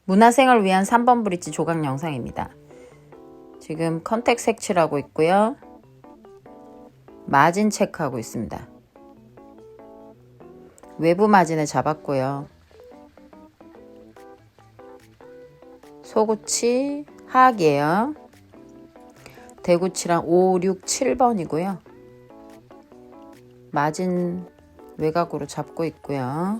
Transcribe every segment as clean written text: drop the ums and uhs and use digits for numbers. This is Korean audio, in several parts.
문화생을 위한 3번 브릿지 조각 영상입니다. 지금 컨택 색칠하고 있고요. 마진 체크하고 있습니다. 외부 마진을 잡았고요. 소구치 하악이에요. 대구치랑 5, 6, 7번이고요. 마진 외곽으로 잡고 있고요.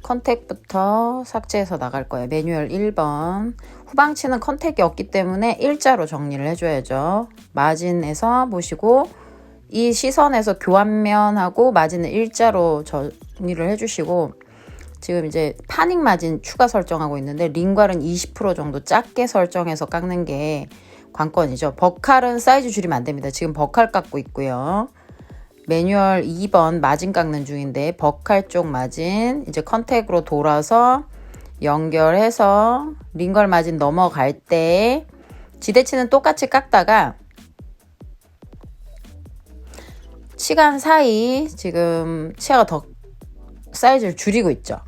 컨택부터 삭제해서 나갈 거예요. 매뉴얼 1번. 후방치는 컨택이 없기 때문에 일자로 정리를 해줘야죠. 마진에서 보시고 이 시선에서 교환면하고 마진을 일자로 정리를 해주시고, 지금 이제 파닉 마진 추가 설정하고 있는데 링괄은 20% 정도 작게 설정해서 깎는 게 관건이죠. 버칼은 사이즈 줄이면 안 됩니다. 지금 버칼 깎고 있고요. 매뉴얼 2번 마진 깎는 중인데 버칼 쪽 마진 이제 컨택으로 돌아서 연결해서 링걸 마진 넘어갈 때 지대치는 똑같이 깎다가 치간 사이 지금 치아가 더 사이즈를 줄이고 있죠.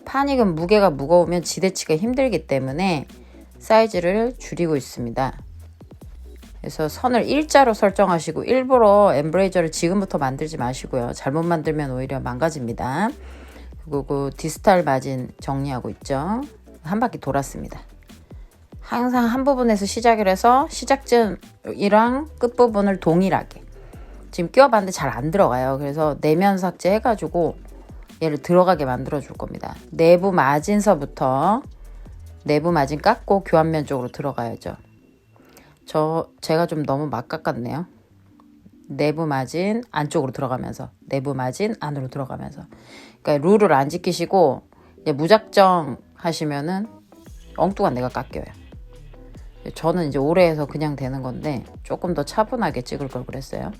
파닉은 무게가 무거우면 지대치가 힘들기 때문에 사이즈를 줄이고 있습니다. 그래서 선을 일자로 설정하시고 일부러 엠브레이저를 지금부터 만들지 마시고요. 잘못 만들면 오히려 망가집니다. 그리고 그 디스탈 마진 정리하고 있죠. 한 바퀴 돌았습니다. 항상 한 부분에서 시작을 해서 시작점이랑 끝부분을 동일하게. 지금 끼워봤는데 잘 안 들어가요. 그래서 내면 삭제 해가지고 얘를 들어가게 만들어 줄 겁니다. 내부 마진서부터 내부 마진 깎고 교환면 쪽으로 들어가야죠. 제가 좀 너무 막 깎았네요. 내부 마진 안쪽으로 들어가면서 내부 마진 안으로 들어가면서, 그러니까 룰을 안 지키시고 무작정 하시면은 엉뚱한 데가 깎여요. 저는 이제 오래 해서 그냥 되는 건데 조금 더 차분하게 찍을 걸 그랬어요.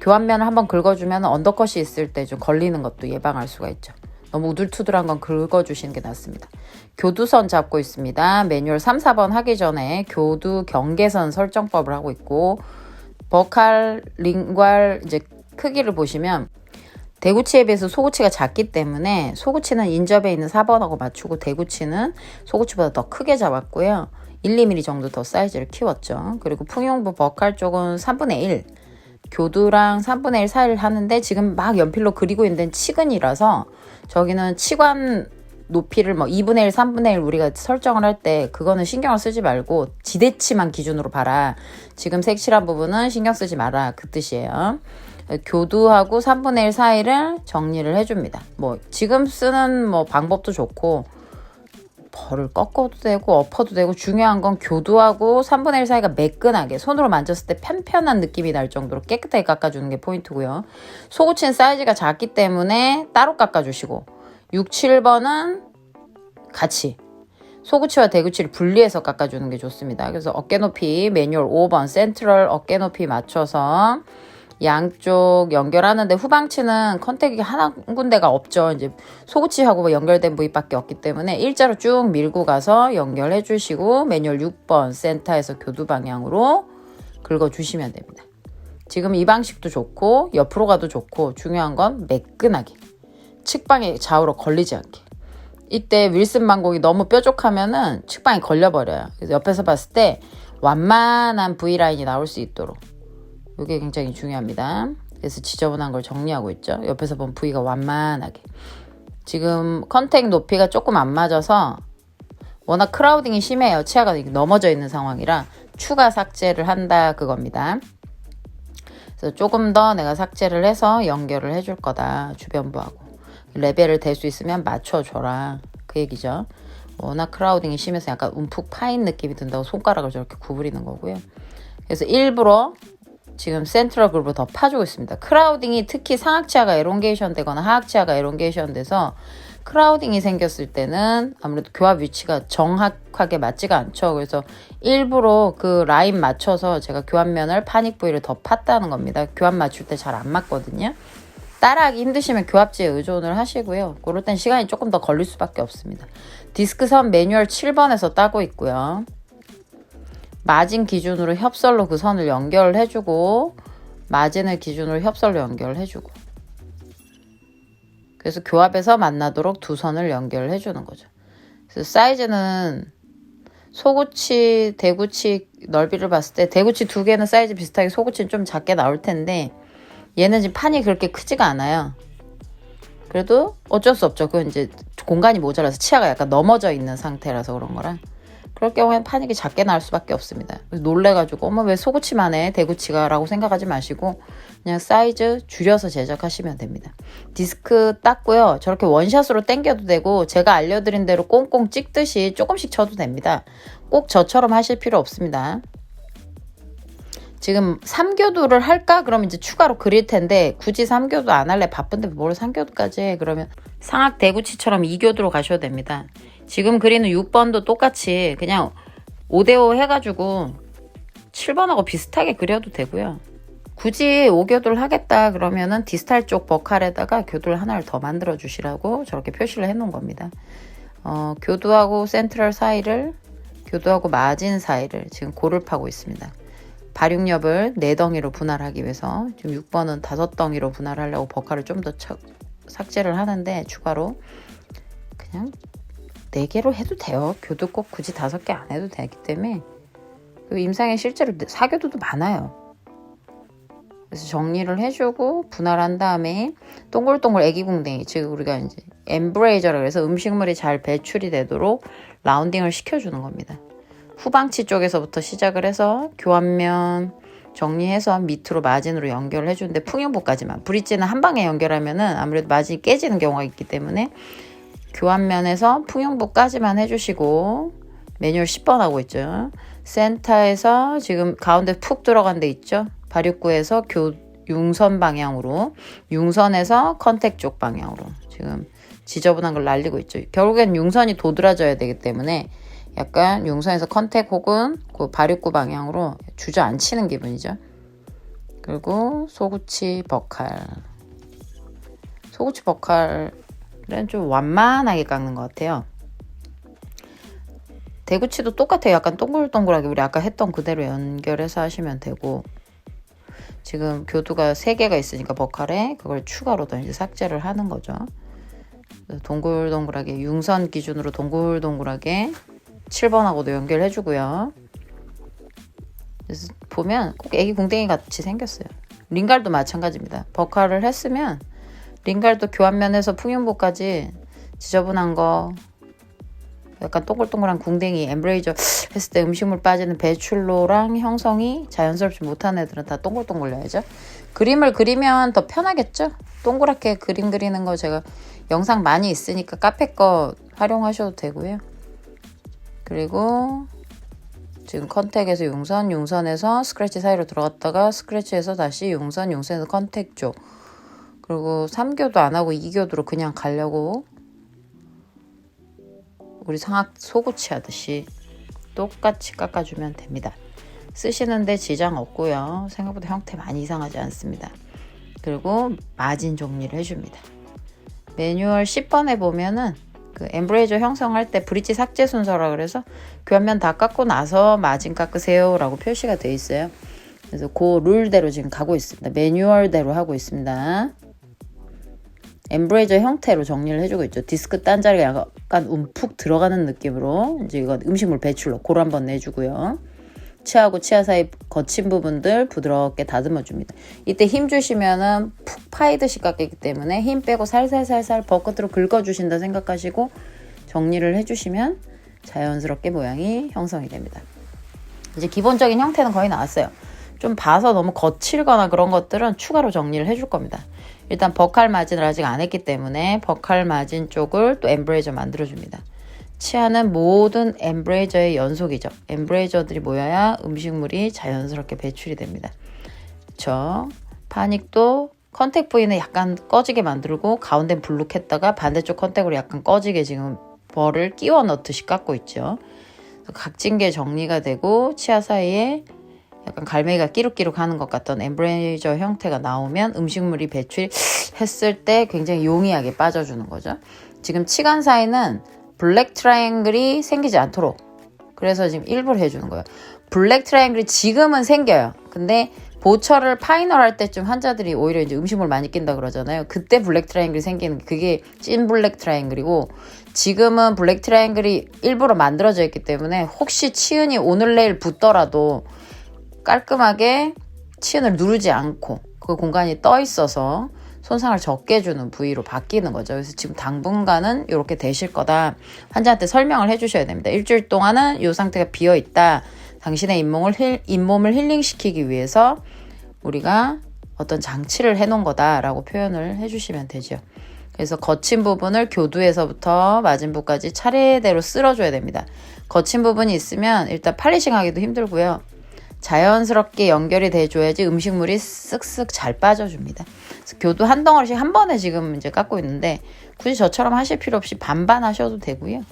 교환면을 한번 긁어주면 언더컷이 있을 때 좀 걸리는 것도 예방할 수가 있죠. 너무 우둘투둘한 건 긁어주시는 게 낫습니다. 교두선 잡고 있습니다. 매뉴얼 3, 4번 하기 전에 교두 경계선 설정법을 하고 있고, 버칼, 링괄 이제 크기를 보시면 대구치에 비해서 소구치가 작기 때문에 소구치는 인접에 있는 4번하고 맞추고 대구치는 소구치보다 더 크게 잡았고요. 1, 2mm 정도 더 사이즈를 키웠죠. 그리고 풍용부 버칼 쪽은 3분의 1, 교두랑 3분의 1 사이를 하는데 지금 막 연필로 그리고 있는 데는 치근이라서 저기는 치관 높이를 뭐 2분의 1, 3분의 1 우리가 설정을 할 때 그거는 신경을 쓰지 말고 지대치만 기준으로 봐라. 지금 색칠한 부분은 신경 쓰지 마라. 그 뜻이에요. 교두하고 3분의 1 사이를 정리를 해줍니다. 뭐 지금 쓰는 뭐 방법도 좋고 벌을 꺾어도 되고 엎어도 되고, 중요한 건 교두하고 3분의 1 사이가 매끈하게 손으로 만졌을 때 편편한 느낌이 날 정도로 깨끗하게 깎아주는 게 포인트고요. 소구치는 사이즈가 작기 때문에 따로 깎아주시고 6, 7번은 같이 소구치와 대구치를 분리해서 깎아주는 게 좋습니다. 그래서 어깨 높이 매뉴얼 5번 센트럴 어깨 높이 맞춰서 양쪽 연결하는데 후방치는 컨택이 한 군데가 없죠. 이제 소구치하고 연결된 부위밖에 없기 때문에 일자로 쭉 밀고 가서 연결해 주시고 매뉴얼 6번 센터에서 교두 방향으로 긁어 주시면 됩니다. 지금 이 방식도 좋고 옆으로 가도 좋고, 중요한 건 매끈하게 측방에 좌우로 걸리지 않게. 이때 윌슨 반곡이 너무 뾰족하면은 측방이 걸려버려요. 그래서 옆에서 봤을 때 완만한 V라인이 나올 수 있도록 이게 굉장히 중요합니다. 그래서 지저분한 걸 정리하고 있죠. 옆에서 보면 V가 완만하게. 지금 컨택 높이가 조금 안 맞아서 워낙 크라우딩이 심해요. 치아가 넘어져 있는 상황이라 추가 삭제를 한다 그겁니다. 그래서 조금 더 내가 삭제를 해서 연결을 해줄 거다. 주변부하고 레벨을 댈 수 있으면 맞춰줘라 그 얘기죠. 워낙 크라우딩이 심해서 약간 움푹 파인 느낌이 든다고 손가락을 저렇게 구부리는 거고요. 그래서 일부러 지금 센트럴 그룹을 더 파주고 있습니다. 크라우딩이 특히 상악치아가 에롱게이션 되거나 하악치아가 에롱게이션 돼서 크라우딩이 생겼을 때는 아무래도 교합 위치가 정확하게 맞지가 않죠. 그래서 일부러 그 라인 맞춰서 제가 교합면을 파닉 부위를 더 팠다는 겁니다. 교합 맞출 때 잘 안 맞거든요. 따라하기 힘드시면 교합지에 의존을 하시고요. 그럴 땐 시간이 조금 더 걸릴 수밖에 없습니다. 디스크선 매뉴얼 7번에서 따고 있고요. 마진 기준으로 협설로 그 선을 연결해주고 마진을 기준으로 협설로 연결해주고, 그래서 교합에서 만나도록 두 선을 연결해주는 거죠. 그래서 사이즈는 소구치, 대구치 넓이를 봤을 때 대구치 두 개는 사이즈 비슷하게 소구치는 좀 작게 나올 텐데 얘는 지금 판이 그렇게 크지가 않아요. 그래도 어쩔 수 없죠. 그건 이제 공간이 모자라서 치아가 약간 넘어져 있는 상태라서 그런 거라. 그럴 경우에는 판이 작게 나올 수밖에 없습니다. 놀래가지고 어머 왜 소구치만 해 대구치가 라고 생각하지 마시고 그냥 사이즈 줄여서 제작하시면 됩니다. 디스크 닦고요. 저렇게 원샷으로 당겨도 되고 제가 알려드린 대로 꽁꽁 찍듯이 조금씩 쳐도 됩니다. 꼭 저처럼 하실 필요 없습니다. 지금 3교두를 할까? 그러면 이제 추가로 그릴 텐데 굳이 3교두 안 할래? 바쁜데 뭘 3교두까지 해? 그러면 상악 대구치처럼 2교두로 가셔도 됩니다. 지금 그리는 6번도 똑같이 그냥 5대5 해가지고 7번하고 비슷하게 그려도 되고요. 굳이 5교두를 하겠다 그러면은 디스탈 쪽 버칼에다가 교두를 하나를 더 만들어 주시라고 저렇게 표시를 해 놓은 겁니다. 교두하고 센트럴 사이를, 교두하고 마진 사이를 지금 골을 파고 있습니다. 발육엽을 4덩이로 분할하기 위해서 지금 6번은 5덩이로 분할하려고 버칼을 좀 더 삭제를 하는데 추가로 그냥 4개로 해도 돼요. 교두 꼭 굳이 5개 안 해도 되기 때문에. 그리고 임상에 실제로 4교두도 많아요. 그래서 정리를 해주고 분할한 다음에 동글동글 애기궁뎅이, 즉 우리가 이제 엠브레이저라 그래서 음식물이 잘 배출이 되도록 라운딩을 시켜주는 겁니다. 후방치 쪽에서부터 시작을 해서 교환면 정리해서 밑으로 마진으로 연결을 해주는데 풍용부까지만. 브릿지는 한 방에 연결하면은 아무래도 마진이 깨지는 경우가 있기 때문에 교환면에서 풍용부까지만 해주시고 매뉴얼 10번 하고 있죠. 센터에서 지금 가운데 푹 들어간 데 있죠. 발육구에서 융선 방향으로, 융선에서 컨택 쪽 방향으로 지금 지저분한 걸 날리고 있죠. 결국엔 융선이 도드라져야 되기 때문에 약간 융선에서 컨택 혹은 그 발육구 방향으로 주저앉히는 기분이죠. 그리고 소구치 버칼. 소구치 버칼은 좀 완만하게 깎는 것 같아요. 대구치도 똑같아요. 약간 동글동글하게 우리 아까 했던 그대로 연결해서 하시면 되고, 지금 교두가 3개가 있으니까 버칼에 그걸 추가로 더 이제 삭제를 하는 거죠. 동글동글하게 융선 기준으로 동글동글하게 7번하고도 연결해 주고요. 그래서 보면 꼭 애기 궁뎅이 같이 생겼어요. 링갈도 마찬가지입니다. 버칼을 했으면 링갈도 교환면에서 풍윤부까지 지저분한 거, 약간 동글동글한 궁뎅이, 엠브레이저 했을 때 음식물 빠지는 배출로랑 형성이 자연스럽지 못한 애들은 다 동글동글려야죠. 그림을 그리면 더 편하겠죠? 동그랗게 그림 그리는 거 제가 영상 많이 있으니까 카페 거 활용하셔도 되고요. 그리고 지금 컨택에서 융선, 융선에서 스크래치 사이로 들어갔다가 스크래치에서 다시 융선, 융선에서 컨택 쪽. 그리고 3교도 안 하고 2교도로 그냥 가려고 우리 상악 소구치 하듯이 똑같이 깎아주면 됩니다. 쓰시는데 지장 없고요. 생각보다 형태 많이 이상하지 않습니다. 그리고 마진 정리를 해줍니다. 매뉴얼 10번에 보면은 그 엠브레이저 형성할 때 브릿지 삭제 순서라 그래서 교환면 다 깎고 나서 마진 깎으세요 라고 표시가 되어 있어요. 그래서 그 룰대로 지금 가고 있습니다. 매뉴얼대로 하고 있습니다. 엠브레이저 형태로 정리를 해주고 있죠. 디스크 딴 자리가 약간 움푹 들어가는 느낌으로 이제 이거 음식물 배출로 골 한번 내주고요. 치아하고 치아 사이 거친 부분들 부드럽게 다듬어 줍니다. 이때 힘 주시면은 푹 파이듯이 깎이기 때문에 힘 빼고 살살살살 버끝으로 긁어주신다 생각하시고 정리를 해주시면 자연스럽게 모양이 형성이 됩니다. 이제 기본적인 형태는 거의 나왔어요. 좀 봐서 너무 거칠거나 그런 것들은 추가로 정리를 해줄 겁니다. 일단 버칼 마진을 아직 안 했기 때문에 버칼 마진 쪽을 또 엠브레이저 만들어줍니다. 치아는 모든 엠브레이저의 연속이죠. 엠브레이저들이 모여야 음식물이 자연스럽게 배출이 됩니다. 그렇죠? 파닉도 컨택 부위는 약간 꺼지게 만들고 가운데 블룩했다가 반대쪽 컨택으로 약간 꺼지게 지금 벌을 끼워 넣듯이 깎고 있죠. 각진계 정리가 되고 치아 사이에 약간 갈매기가 끼룩끼룩 하는 것 같던 엠브레이저 형태가 나오면 음식물이 배출했을 때 굉장히 용이하게 빠져주는 거죠. 지금 치간 사이는 블랙 트라이앵글이 생기지 않도록 그래서 지금 일부러 해주는 거예요. 블랙 트라이앵글이 지금은 생겨요. 근데 보철을 파이널 할 때쯤 환자들이 오히려 이제 음식물 많이 낀다 그러잖아요. 그때 블랙 트라이앵글이 생기는 그게 찐 블랙 트라이앵글이고, 지금은 블랙 트라이앵글이 일부러 만들어져 있기 때문에 혹시 치은이 오늘 내일 붓더라도 깔끔하게 치은을 누르지 않고 그 공간이 떠 있어서 손상을 적게 주는 부위로 바뀌는 거죠. 그래서 지금 당분간은 이렇게 되실 거다. 환자한테 설명을 해주셔야 됩니다. 일주일 동안은 이 상태가 비어 있다. 당신의 잇몸을 힐링시키기 위해서 우리가 어떤 장치를 해놓은 거다라고 표현을 해주시면 되죠. 그래서 거친 부분을 교두에서부터 마진부까지 차례대로 쓸어줘야 됩니다. 거친 부분이 있으면 일단 팔리싱하기도 힘들고요. 자연스럽게 연결이 돼줘야지 음식물이 쓱쓱 잘 빠져줍니다. 그래서 교두 한 덩어리씩 한 번에 지금 이제 깎고 있는데, 굳이 저처럼 하실 필요 없이 반반 하셔도 되고요.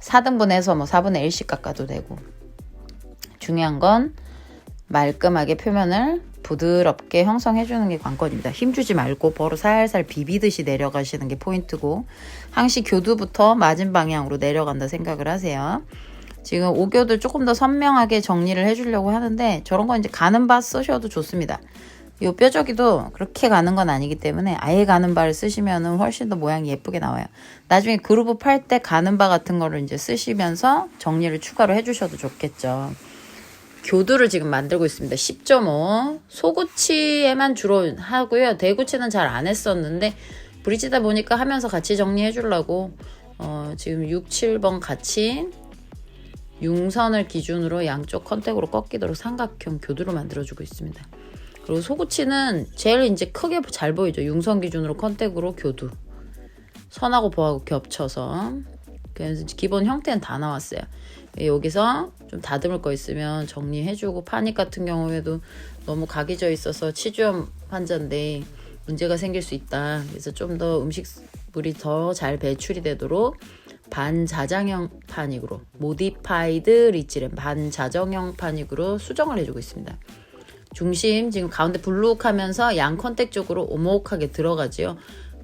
4등분해서 뭐 4분의 1씩 깎아도 되고. 중요한 건 말끔하게 표면을 부드럽게 형성해주는 게 관건입니다. 힘주지 말고 버로 살살 비비듯이 내려가시는 게 포인트고, 항시 교두부터 마진 방향으로 내려간다 생각을 하세요. 지금 오교도 조금 더 선명하게 정리를 해주려고 하는데, 저런 건 이제 가는 바 쓰셔도 좋습니다. 요 뼈저기도 그렇게 가는 건 아니기 때문에 아예 가는 바를 쓰시면 훨씬 더 모양이 예쁘게 나와요. 나중에 그루브 팔 때 가는 바 같은 거를 이제 쓰시면서 정리를 추가로 해주셔도 좋겠죠. 교두를 지금 만들고 있습니다. 10.5 소구치에만 주로 하고요. 대구치는 잘 안 했었는데 브릿지다 보니까 하면서 같이 정리해 주려고 지금 6, 7번 같이 융선을 기준으로 양쪽 컨택으로 꺾이도록 삼각형 교두를 만들어주고 있습니다. 그리고 소구치는 제일 이제 크게 잘 보이죠. 융선 기준으로 컨택으로 교두. 선하고 보하고 겹쳐서. 그래서 기본 형태는 다 나왔어요. 여기서 좀 다듬을 거 있으면 정리해주고, 파닉 같은 경우에도 너무 각이 져 있어서 치주염 환자인데 문제가 생길 수 있다. 그래서 좀 더 음식물이 더 잘 배출이 되도록 반자장형 파닉으로, 모디파이드 리치렌 반자정형 파닉으로 수정을 해주고 있습니다. 중심 지금 가운데 불룩하면서 양 컨택 쪽으로 오목하게 들어가지요.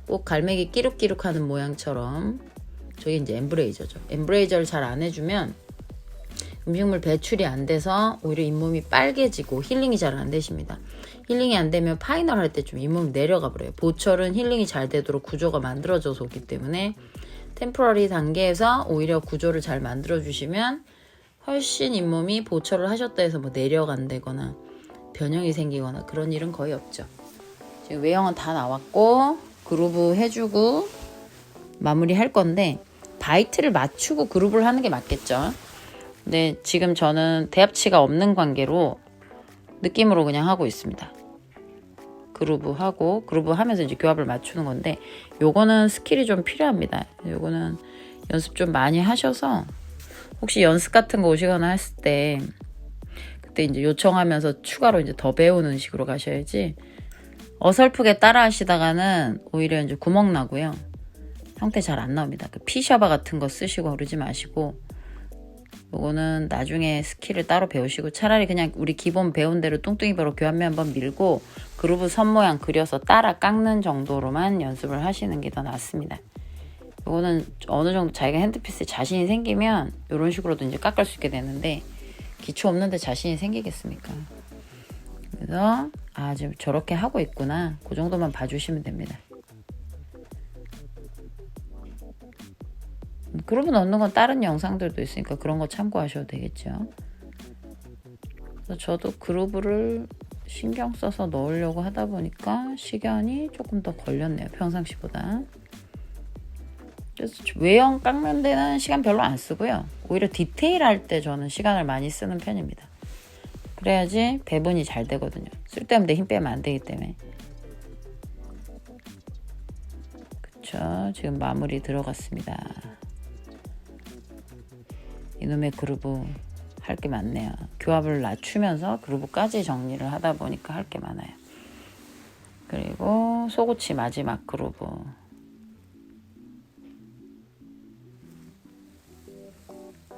꼭 갈매기 끼룩끼룩하는 모양처럼. 저게 이제 엠브레이저죠. 엠브레이저를 잘 안 해주면 음식물 배출이 안 돼서 오히려 잇몸이 빨개지고 힐링이 잘 안 되십니다. 힐링이 안 되면 파이널 할 때 좀 잇몸이 내려가 버려요. 보철은 힐링이 잘 되도록 구조가 만들어져서 오기 때문에 템포러리 단계에서 오히려 구조를 잘 만들어 주시면 훨씬 잇몸이 보철을 하셨다 해서 뭐 내려간다거나 변형이 생기거나 그런 일은 거의 없죠. 지금 외형은 다 나왔고 그루브 해주고 마무리 할 건데, 바이트를 맞추고 그루브를 하는 게 맞겠죠. 근데 지금 저는 대합치가 없는 관계로 느낌으로 그냥 하고 있습니다. 그루브 하고, 그루브 하면서 이제 교합을 맞추는 건데, 요거는 스킬이 좀 필요합니다. 요거는 연습 좀 많이 하셔서 혹시 연습 같은 거 오시거나 했을 때 그때 이제 요청하면서 추가로 이제 더 배우는 식으로 가셔야지, 어설프게 따라 하시다가는 오히려 이제 구멍 나고요. 형태 잘 안 나옵니다. 그 피셔바 같은 거 쓰시고 그러지 마시고, 요거는 나중에 스킬을 따로 배우시고 차라리 그냥 우리 기본 배운 대로 뚱뚱이 바로 교합면 한번 밀고 그루브 선 모양 그려서 따라 깎는 정도로만 연습을 하시는 게 더 낫습니다. 요거는 어느 정도 자기가 핸드피스에 자신이 생기면 이런 식으로도 이제 깎을 수 있게 되는데, 기초 없는데 자신이 생기겠습니까? 그래서 지금 저렇게 하고 있구나, 그 정도만 봐주시면 됩니다. 그루브 넣는 건 다른 영상들도 있으니까 그런 거 참고하셔도 되겠죠. 그래서 저도 그루브를 신경 써서 넣으려고 하다 보니까 시간이 조금 더 걸렸네요, 평상시보다. 그래서 외형 깎는 데는 시간 별로 안 쓰고요. 오히려 디테일할 때 저는 시간을 많이 쓰는 편입니다. 그래야지 배분이 잘 되거든요. 쓸데없는데 힘 빼면 안 되기 때문에. 그쵸, 지금 마무리 들어갔습니다. 이놈의 그루브 할 게 많네요. 교합을 낮추면서 그루브까지 정리를 하다 보니까 할 게 많아요. 그리고 소구치 마지막 그루브.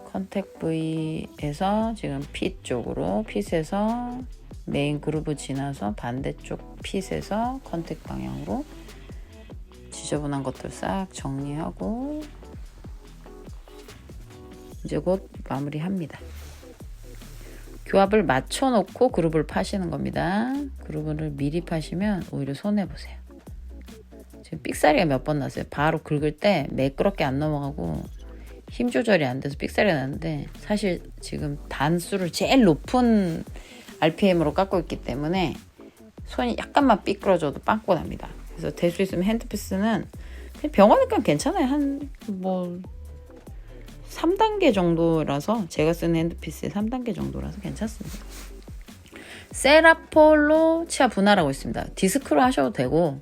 컨택 부위에서 지금 핏 쪽으로, 핏에서 메인 그루브 지나서 반대쪽 핏에서 컨택 방향으로 지저분한 것들 싹 정리하고 이제 곧 마무리합니다. 교합을 맞춰놓고 그루브를 파시는 겁니다. 그루브를 미리 파시면 오히려 손해보세요. 지금 삑사리가 몇 번 났어요. 바로 긁을 때 매끄럽게 안 넘어가고 힘 조절이 안 돼서 삑사리가 났는데, 사실 지금 단수를 제일 높은 RPM으로 깎고 있기 때문에 손이 약간만 삐뚤어져도 빵꾸 납니다. 그래서 될 수 있으면 핸드피스는 병원에 가면 괜찮아요. 한 뭐 3단계 정도라서, 제가 쓰는 핸드피스의 3단계 정도라서 괜찮습니다. 세라폴로 치아 분할하고 있습니다. 디스크로 하셔도 되고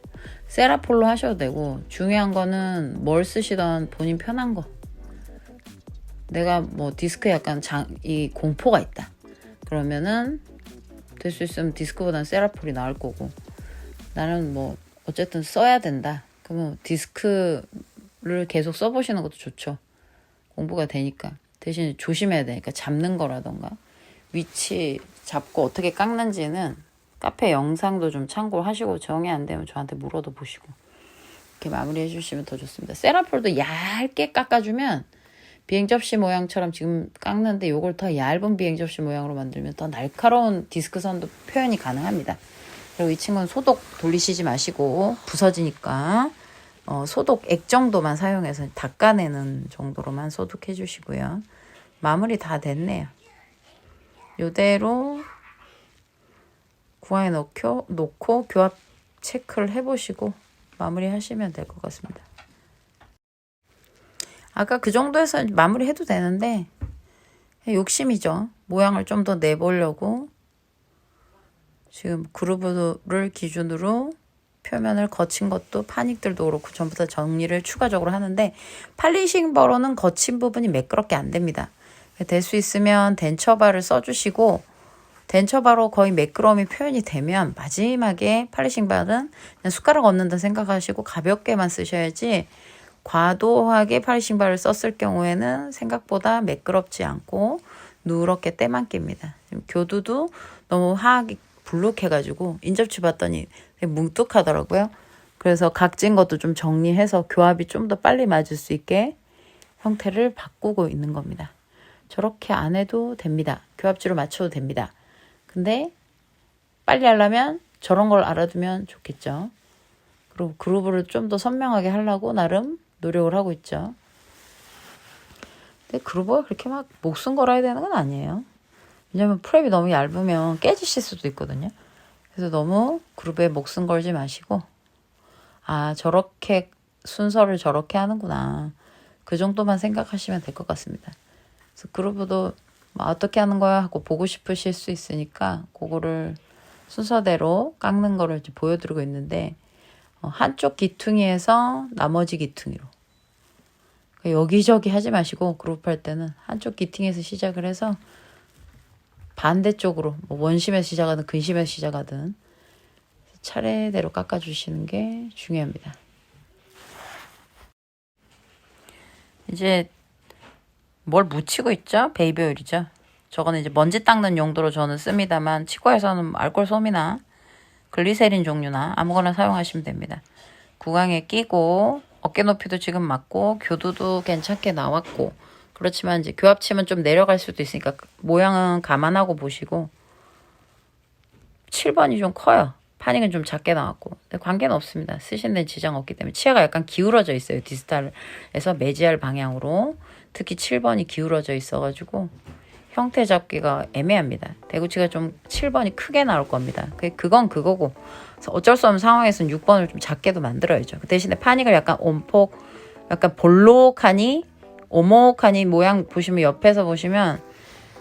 세라폴로 하셔도 되고, 중요한 거는 뭘 쓰시던 본인 편한 거. 내가 뭐 디스크에 약간 이 공포가 있다 그러면은 될 수 있으면 디스크보다는 세라폴이 나을 거고, 나는 뭐 어쨌든 써야 된다 그러면 디스크를 계속 써보시는 것도 좋죠. 공부가 되니까. 대신 조심해야 되니까 잡는 거라던가 위치 잡고 어떻게 깎는지는 카페 영상도 좀 참고하시고, 정이 안 되면 저한테 물어도 보시고 이렇게 마무리해 주시면 더 좋습니다. 세라폴도 얇게 깎아주면 비행 접시 모양처럼 지금 깎는데, 요걸 더 얇은 비행 접시 모양으로 만들면 더 날카로운 디스크 선도 표현이 가능합니다. 그리고 이 친구는 소독 돌리시지 마시고 부서지니까 소독액 정도만 사용해서 닦아내는 정도로만 소독해 주시고요. 마무리 다 됐네요. 요대로 구강에 놓고 교합 체크를 해보시고 마무리 하시면 될 것 같습니다. 아까 그 정도에서 마무리 해도 되는데 욕심이죠. 모양을 좀 더 내보려고 지금 그루브를 기준으로 표면을 거친 것도 파닉들도 그렇고 전부 다 정리를 추가적으로 하는데, 팔리싱 버로는 거친 부분이 매끄럽게 안 됩니다. 될 수 있으면 덴처바를 써주시고, 덴처바로 거의 매끄러움이 표현이 되면 마지막에 팔리싱 바는 그냥 숟가락 얹는다 생각하시고 가볍게만 쓰셔야지, 과도하게 팔리싱 바를 썼을 경우에는 생각보다 매끄럽지 않고 누렇게 때만 낍니다. 교두도 너무 하얗게 불룩해가지고 인접치 봤더니 되게 뭉뚝하더라고요. 그래서 각진 것도 좀 정리해서 교합이 좀 더 빨리 맞을 수 있게 형태를 바꾸고 있는 겁니다. 저렇게 안 해도 됩니다. 교합지로 맞춰도 됩니다. 근데 빨리 하려면 저런 걸 알아두면 좋겠죠. 그리고 그루브를 좀 더 선명하게 하려고 나름 노력을 하고 있죠. 근데 그루브가 그렇게 막 목숨 걸어야 되는 건 아니에요. 왜냐면 프랩이 너무 얇으면 깨지실 수도 있거든요. 그래서 너무 그루브에 목숨 걸지 마시고, 아 저렇게 순서를 저렇게 하는구나, 그 정도만 생각하시면 될 것 같습니다. 그래서 그루브도 뭐 어떻게 하는 거야 하고 보고 싶으실 수 있으니까 그거를 순서대로 깎는 거를 이제 보여드리고 있는데, 한쪽 기퉁이에서 나머지 기퉁이로, 그러니까 여기저기 하지 마시고 그루브 할 때는 한쪽 기퉁에서 시작을 해서 반대쪽으로 뭐 원심에서 시작하든 근심에서 시작하든 차례대로 깎아주시는 게 중요합니다. 이제 뭘 묻히고 있죠? 베이비 오일이죠. 저거는 이제 먼지 닦는 용도로 저는 씁니다만, 치과에서는 알코올 솜이나 글리세린 종류나 아무거나 사용하시면 됩니다. 구강에 끼고 어깨 높이도 지금 맞고 교두도 괜찮게 나왔고, 그렇지만 이제 교합침은 좀 내려갈 수도 있으니까 모양은 감안하고 보시고, 7번이 좀 커요. 파닉은 좀 작게 나왔고, 근데 관계는 없습니다. 쓰시는 데는 지장 없기 때문에. 치아가 약간 기울어져 있어요. 디스탈에서 메지알 방향으로. 특히 7번이 기울어져 있어가지고 형태 잡기가 애매합니다. 대구치가 좀 7번이 크게 나올 겁니다. 그건 그거고, 그래서 어쩔 수 없는 상황에서는 6번을 좀 작게도 만들어야죠. 그 대신에 파닉을 약간 온폭, 약간 볼록하니 오목하니 모양 보시면, 옆에서 보시면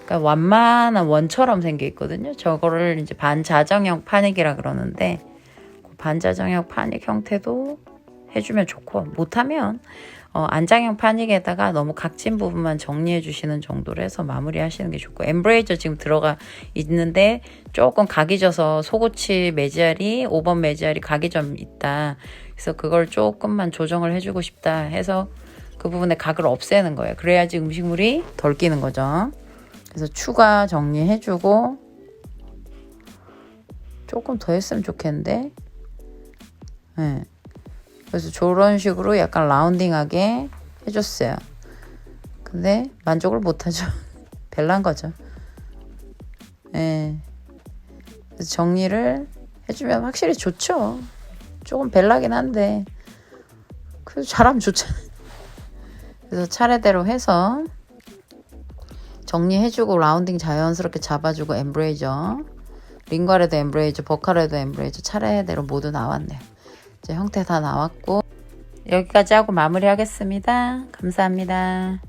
그러니까 완만한 원처럼 생겨 있거든요. 저거를 이제 반자정형 파닉이라 그러는데, 그 반자정형 파닉 형태도 해주면 좋고, 못하면 안장형 파닉에다가 너무 각진 부분만 정리해 주시는 정도로 해서 마무리 하시는 게 좋고, 엠브레이저 지금 들어가 있는데 조금 각이 져서 속옷이 메지알이 5번 메지알이 각이 좀 있다. 그래서 그걸 조금만 조정을 해주고 싶다 해서 그 부분에 각을 없애는 거예요. 그래야지 음식물이 덜 끼는 거죠. 그래서 추가 정리해주고, 조금 더 했으면 좋겠는데, 네. 그래서 저런 식으로 약간 라운딩하게 해줬어요. 근데 만족을 못하죠. 별난 거죠. 예. 그래서 정리를 해주면 확실히 좋죠. 조금 벨라긴 한데 그래도 잘하면 좋잖아요. 그래서 차례대로 해서 정리해주고 라운딩 자연스럽게 잡아주고 엠브레이저, 링괄에도 엠브레이저, 버칼에도 엠브레이저 차례대로 모두 나왔네요. 이제 형태 다 나왔고 여기까지 하고 마무리하겠습니다. 감사합니다.